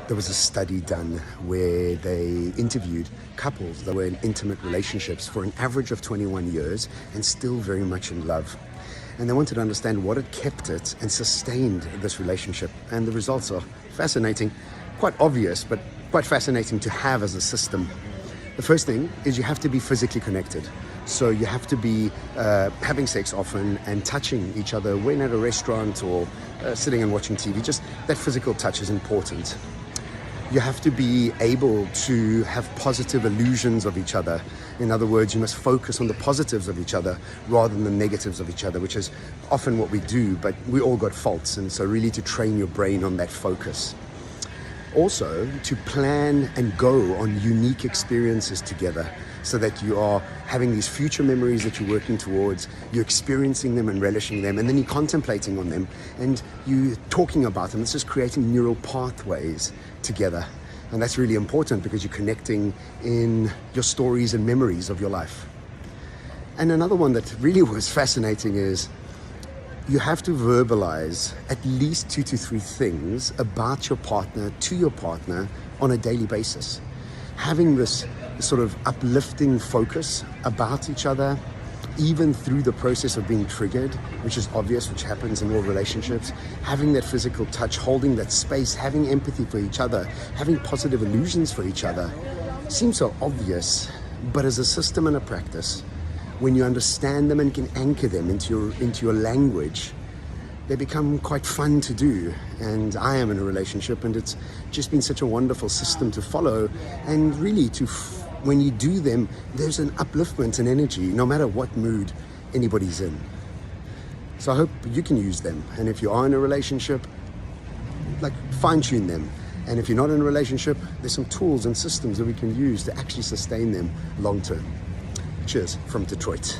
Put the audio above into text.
There was a study done where they interviewed couples that were in intimate relationships for an average of 21 years and still very much in love. And they wanted to understand what had kept it and sustained this relationship. And the results are fascinating, quite obvious, but quite fascinating to have as a system. The first thing is you have to be physically connected. So you have to be having sex often and touching each other when at a restaurant or sitting and watching TV. Just that physical touch is important. You have to be able to have positive illusions of each other. In other words, you must focus on the positives of each other rather than the negatives of each other, which is often what we do, but we all got faults. And so really to train your brain on that focus. Also, to plan and go on unique experiences together so that you are having these future memories that you're working towards, you're experiencing them and relishing them, and then you're contemplating on them and you're talking about them. This is creating neural pathways together. And that's really important because you're connecting in your stories and memories of your life. And another one that really was fascinating is you have to verbalize at least 2 to 3 things about your partner to your partner on a daily basis. Having this sort of uplifting focus about each other, even through the process of being triggered, which is obvious, which happens in all relationships, having that physical touch, holding that space, having empathy for each other, having positive illusions for each other, seems so obvious, but as a system and a practice, when you understand them and can anchor them into your language, they become quite fun to do. And I am in a relationship, and it's just been such a wonderful system to follow. And really, when you do them, there's an upliftment and energy, no matter what mood anybody's in. So I hope you can use them. And if you are in a relationship, fine-tune them. And if you're not in a relationship, there's some tools and systems that we can use to actually sustain them long-term. Cheers from Detroit.